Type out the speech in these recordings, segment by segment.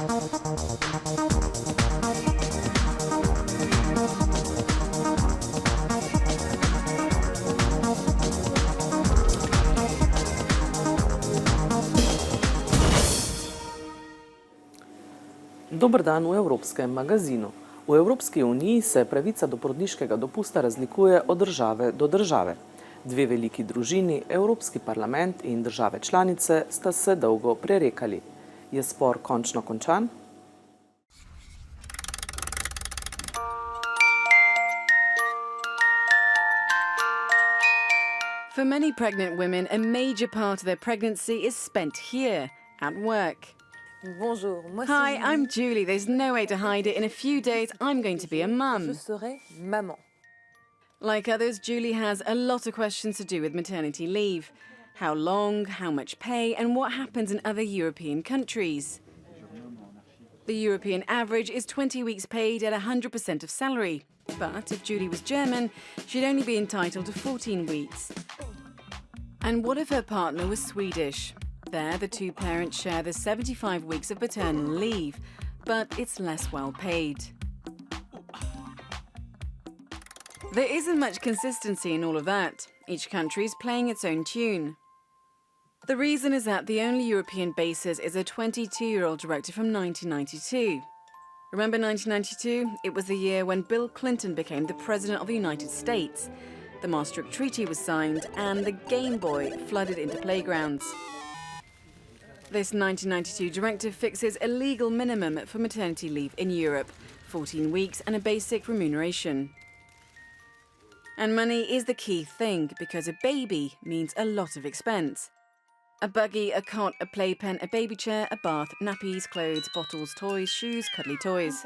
Dober dan v Evropskem magazinu. V Evropski uniji se pravica do porodniškega dopusta razlikuje od države do države. Dve veliki družini, Evropski parlament in države članice, sta se dolgo prerekali. Je spor končno končan? For many pregnant women, a major part of their pregnancy is spent here, at work. Bonjour, moi Hi, I'm Julie. There's no way to hide it. In a few days, I'm going to be a Je mum. serai maman. Like others, Julie has a lot of questions to do with maternity leave. How long, how much pay, and what happens in other European countries. The European average is 20 weeks paid at 100% of salary. But if Julie was German, she'd only be entitled to 14 weeks. And what if her partner was Swedish? There, the two parents share the 75 weeks of paternal leave, but it's less well paid. There isn't much consistency in all of that. Each country is playing its own tune. The reason is that the only European basis is a 22-year-old directive from 1992. Remember 1992? It was the year when Bill Clinton became the President of the United States. The Maastricht Treaty was signed and the Game Boy flooded into playgrounds. This 1992 directive fixes a legal minimum for maternity leave in Europe, 14 weeks and a basic remuneration. And money is the key thing, because a baby means a lot of expense. A buggy, a cot, a playpen, a baby chair, a bath, nappies, clothes, bottles, toys, shoes, cuddly toys.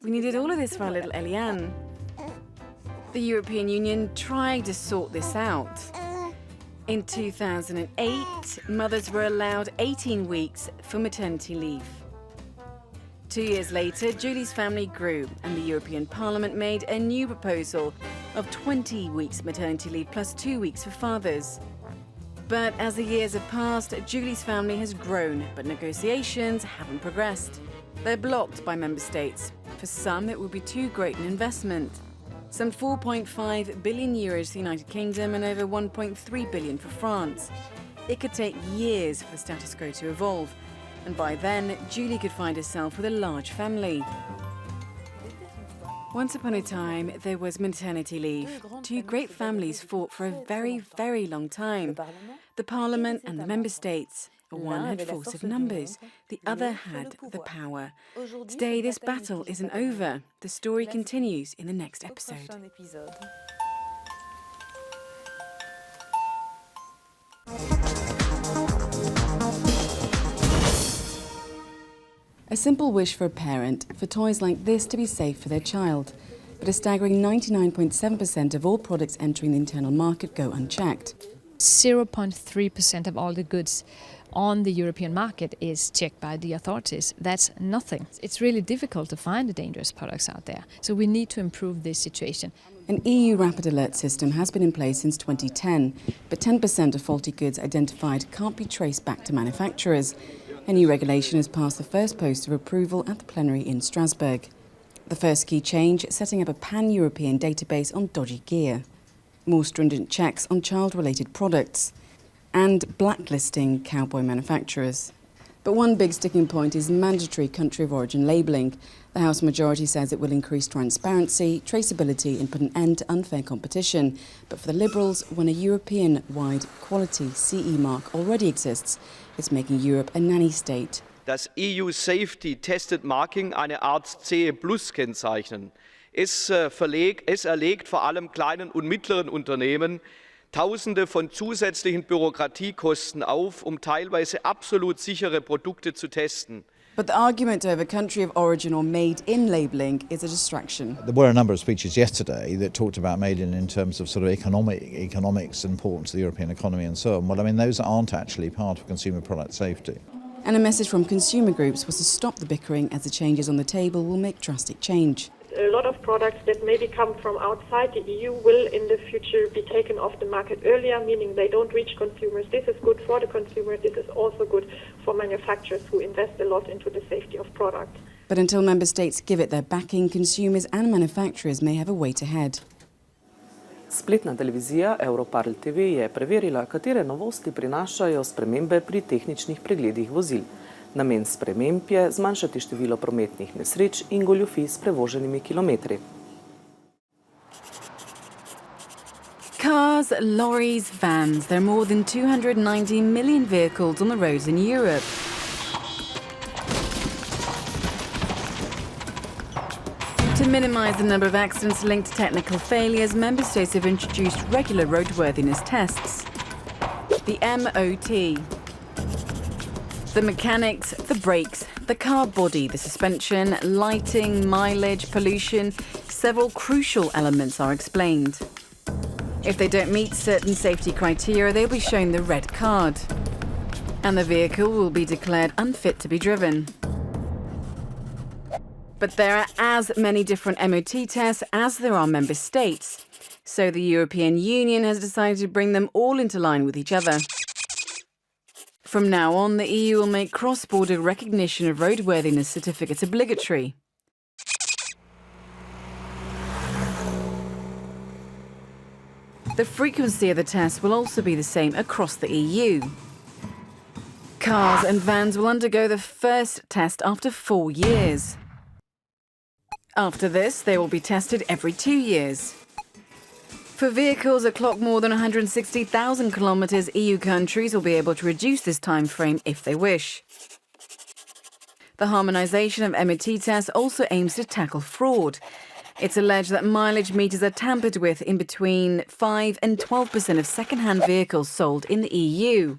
We needed all of this for our little Eliane. The European Union tried to sort this out. In 2008, mothers were allowed 18 weeks for maternity leave. 2 years later, Julie's family grew, and the European Parliament made a new proposal of 20 weeks maternity leave plus 2 weeks for fathers. But as the years have passed, Julie's family has grown, but negotiations haven't progressed. They're blocked by member states. For some, it would be too great an investment. Some 4.5 billion euros for the United Kingdom and over 1.3 billion for France. It could take years for the status quo to evolve, and by then, Julie could find herself with a large family. Once upon a time, there was maternity leave. Two great families fought for a very, very long time. The Parliament and the member states. One had force of numbers, the other had the power. Today, this battle isn't over. The story continues in the next episode. A simple wish for a parent, for toys like this to be safe for their child. But a staggering 99.7% of all products entering the internal market go unchecked. 0.3% of all the goods on the European market is checked by the authorities. That's nothing. It's really difficult to find the dangerous products out there. So we need to improve this situation. An EU rapid alert system has been in place since 2010, but 10% of faulty goods identified can't be traced back to manufacturers. A new regulation has passed the first post of approval at the plenary in Strasbourg. The first key change, setting up a pan-European database on dodgy gear. More stringent checks on child-related products, and blacklisting cowboy manufacturers. But one big sticking point is mandatory country of origin labelling. The House majority says it will increase transparency, traceability and put an end to unfair competition. But for the Liberals, when a European-wide quality CE mark already exists, it's making Europe a nanny state. Das EU Safety Tested Marking, eine Art CE+-Kennzeichnen. Es erlegt vor allem kleinen und mittleren Unternehmen Tausende von zusätzlichen Bürokratiekosten auf, teilweise absolut sichere Produkte zu testen. But the argument over country of origin or made-in labelling is a distraction. There were a number of speeches yesterday that talked about made-in in terms of sort of economics important to the European economy and so on. Well, I mean, those aren't actually part of consumer product safety. And a message from consumer groups was to stop the bickering, as the changes on the table will make drastic change. A lot of products that maybe come from outside the EU will in the future be taken off the market earlier, meaning they don't reach consumers. This is good for the consumer. This is also good for manufacturers who invest a lot into the safety of product. But until member states give it their backing, consumers and manufacturers may have a wait ahead. Spletna televizija Europarl TV je preverila, katere novosti prinašajo spremembe pri tehničnih pregledih vozil. Namen sprememb je zmanjšati število prometnih nesreč in goljufij s prevoženimi kilometri. Cars, lorries, vans. There are more than 290 million vehicles on the roads in Europe. To minimise the number of accidents linked to technical failures, member states have introduced regular roadworthiness tests. The MOT. The mechanics, the brakes, the car body, the suspension, lighting, mileage, pollution, several crucial elements are explained. If they don't meet certain safety criteria, they'll be shown the red card, and the vehicle will be declared unfit to be driven. But there are as many different MOT tests as there are member states, so the European Union has decided to bring them all into line with each other. From now on, the EU will make cross-border recognition of roadworthiness certificates obligatory. The frequency of the test will also be the same across the EU. Cars and vans will undergo the first test after 4 years. After this, they will be tested every 2 years. For vehicles that clock more than 160,000 kilometres, EU countries will be able to reduce this time frame if they wish. The harmonisation of MOT tests also aims to tackle fraud. It's alleged that mileage meters are tampered with in between 5 and 12% of second-hand vehicles sold in the EU.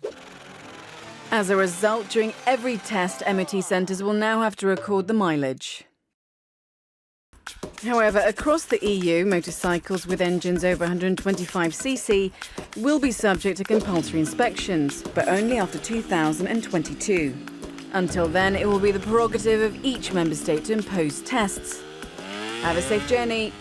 As a result, during every test, MOT centres will now have to record the mileage. However, across the EU, motorcycles with engines over 125cc will be subject to compulsory inspections, but only after 2022. Until then, it will be the prerogative of each member state to impose tests. Have a safe journey.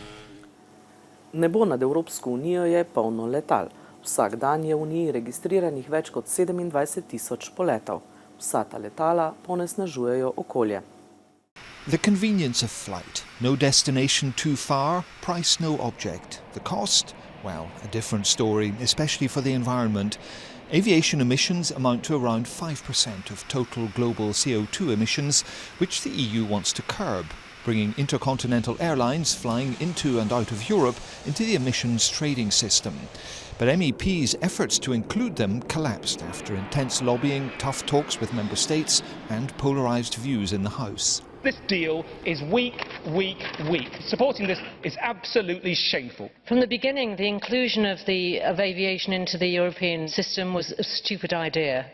Nebo nad Evropsko unijo je polno letal. Vsak dan je v Uniji registriranih več kot 27,000 poletov. Vsa ta letala onesnažujejo okolje. The convenience of flight. No destination too far, price no object. The cost? Well, a different story, especially for the environment. Aviation emissions amount to around 5% of total global CO2 emissions, which the EU wants to curb, bringing intercontinental airlines flying into and out of Europe into the emissions trading system. But MEPs' efforts to include them collapsed after intense lobbying, tough talks with member states and polarised views in the House. This deal is weak, weak, weak. Supporting this is absolutely shameful. From the beginning, the inclusion of aviation into the European system was a stupid idea.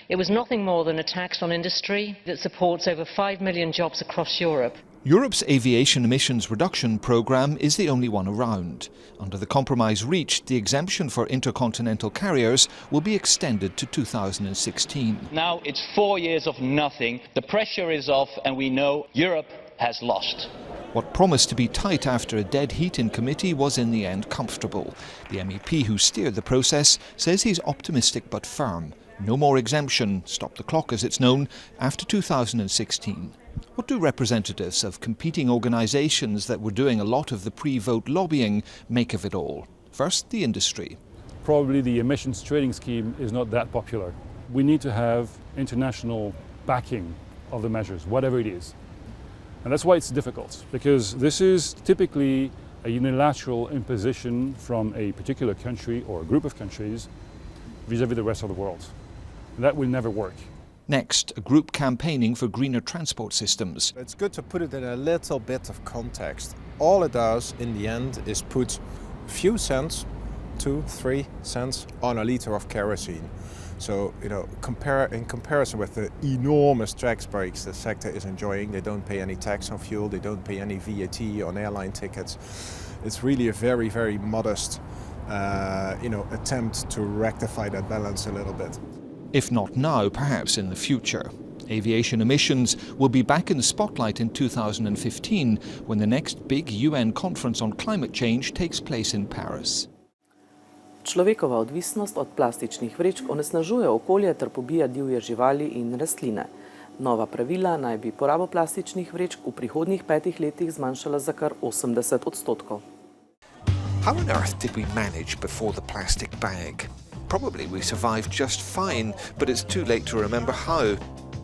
It was nothing more than a tax on industry that supports over 5 million jobs across Europe. Europe's aviation emissions reduction programme is the only one around. Under the compromise reached, the exemption for intercontinental carriers will be extended to 2016. Now it's 4 years of nothing. The pressure is off and we know Europe has lost. What promised to be tight after a dead heat in committee was in the end comfortable. The MEP who steered the process says he's optimistic but firm. No more exemption, stop the clock as it's known, after 2016. What do representatives of competing organisations that were doing a lot of the pre-vote lobbying make of it all? First, the industry. Probably the emissions trading scheme is not that popular. We need to have international backing of the measures, whatever it is. And that's why it's difficult, because this is typically a unilateral imposition from a particular country or a group of countries vis-à-vis the rest of the world. And that will never work. Next, a group campaigning for greener transport systems. It's good to put it in a little bit of context. All it does in the end is put a few cents, 2-3 cents on a litre of kerosene. So, in comparison with the enormous tax breaks the sector is enjoying, they don't pay any tax on fuel, they don't pay any VAT on airline tickets. It's really a very, very modest attempt to rectify that balance a little bit. If not now, perhaps in the future. Aviation emissions will be back in the spotlight in 2015 when the next big UN conference on climate change takes place in Paris. Človekova odvisnost od plastičnih vrečk onesnažuje okolje ter pobija divje živali in rastline. Nova pravila naj bi porabo plastičnih vrečk v prihodnjih 5 letih zmanjšala za kar 80%. How on earth did we manage before the plastic bag? Probably we survived just fine, but it's too late to remember how.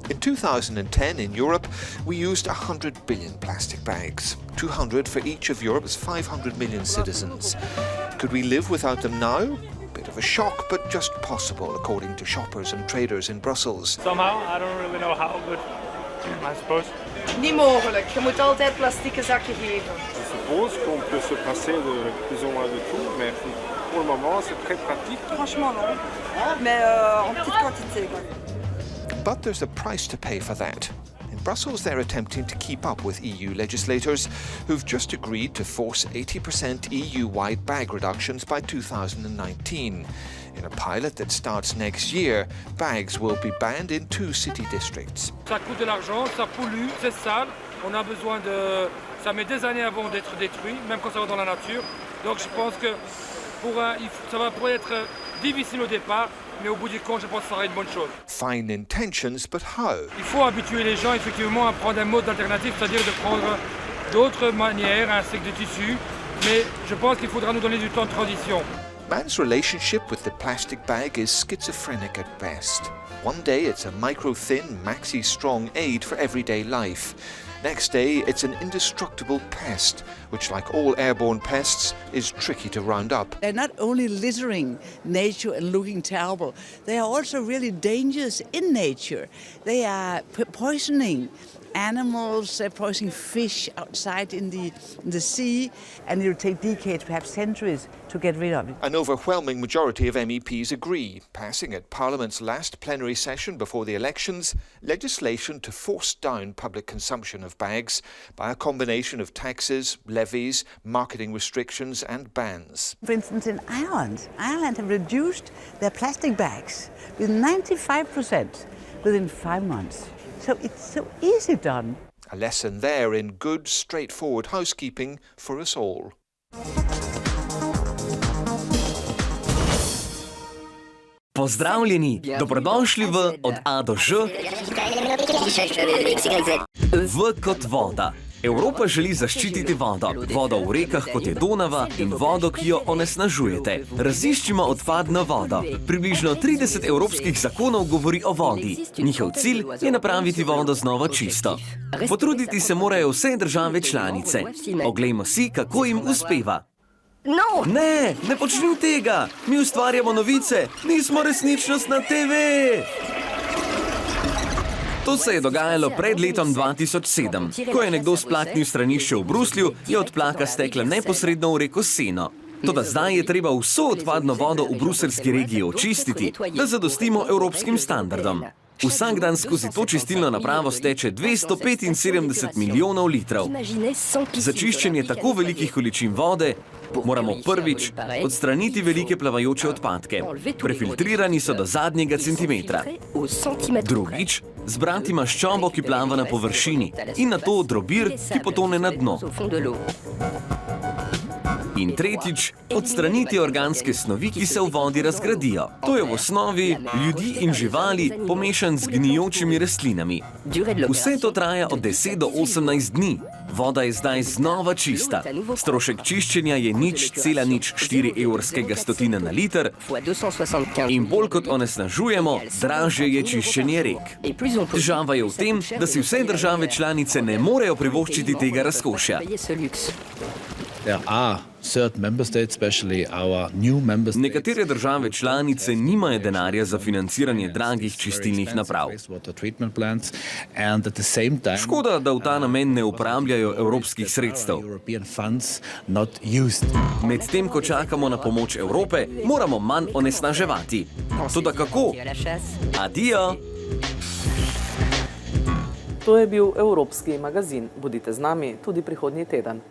In 2010 in Europe, we used 100 billion plastic bags, 200 for each of Europe's 500 million citizens. Could we live without them now? Bit of a shock, but just possible, according to shoppers and traders in Brussels. Somehow, I don't really know how, but I suppose. Niet mogelijk. Je moet altijd plastieke zakken geven. Je suppose qu'on peut se passer de plus ou moins de tout, mais pour le moment, c'est très pratique. Franchement, non. Mais en petite quantité. But there's a price to pay for that. In Brussels, they're attempting to keep up with EU legislators who've just agreed to force 80% EU-wide bag reductions by 2019. In a pilot that starts next year, bags will be banned in 2 city districts. Ça coûte de l'argent, ça pollue, c'est sale. On a besoin de... Ça met des années avant d'être détruit, même quand ça va dans la nature. Donc je pense que ça va pouvoir être difficile au départ, mais au bout du compte, je pense que ça sera une bonne chose. Fine intentions, but how? Il faut habituer les gens effectivement à prendre un mode alternatif, c'est-à-dire de prendre d'autres manières, un sac de tissu, mais je pense qu'il faudra nous donner du temps de transition. Man's relationship with the plastic bag is schizophrenic at best. One day it's a micro-thin, maxi-strong aid for everyday life. Next day it's an indestructible pest, which, like all airborne pests, is tricky to round up. They're not only littering nature and looking terrible, they are also really dangerous in nature. They are poisoning animals, they're poisoning fish outside in the sea, and it will take decades, perhaps centuries, to get rid of it. An overwhelming majority of MEPs agree, passing at Parliament's last plenary session before the elections legislation to force down public consumption of bags by a combination of taxes, levies, marketing restrictions and bans. For instance, in Ireland have reduced their plastic bags with 95% within 5 months. So it's so easy done. A lesson there in good, straightforward housekeeping for us all. Pozdravljeni, dobrodošli v Od A do Ž. V kot voda. Evropa želi zaščititi vodo. Vodo v rekah, kot je Donava, in vodo, ki jo onesnažujete. Raziščimo odpadno vodo. Približno 30 evropskih zakonov govori o vodi. Njihov cilj je napraviti vodo znova čisto. Potruditi se morajo vse države članice. Oglejmo si, kako jim uspeva. Ne počni tega! Mi ustvarjamo novice, nismo resničnost na TV! To se je dogajalo pred letom 2007. Ko je nekdo splaknil stranišče v Bruslju, je odplaka stekla neposredno v reko Seno. Toda zdaj je treba vso odpadno vodo v bruseljski regiji očistiti, da zadostimo evropskim standardom. Vsak dan skozi to čistilno napravo steče 275 milijonov litrov. Za čiščenje tako velikih količin vode moramo prvič odstraniti velike plavajoče odpadke. Prefiltrirani so do zadnjega centimetra. Drugič, zbrati maščobo, ki plava na površini, in nato drobir, ki potone na dno. In tretjič, odstraniti organske snovi, ki se v vodi razgradijo. To je v osnovi ljudi in živali pomešan z gnijočimi rastlinami. Vse to traja od 10 do 18 dni. Voda je zdaj znova čista. Strošek čiščenja je 0,04 evrskega stotina na liter in bolj kot onesnažujemo, dražje je čiščenje rek. Težava je v tem, da si vse države članice ne morejo privoščiti tega razkošja. Nekatere države članice nimajo denarja za financiranje dragih čistilnih naprav. Škoda, da v ta namen ne uporabljajo evropskih sredstev. Medtem, ko čakamo na pomoč Evrope, moramo manj onesnaževati. Toda kako? Adijo! To je bil Evropski magazin. Bodite z nami tudi prihodnji teden.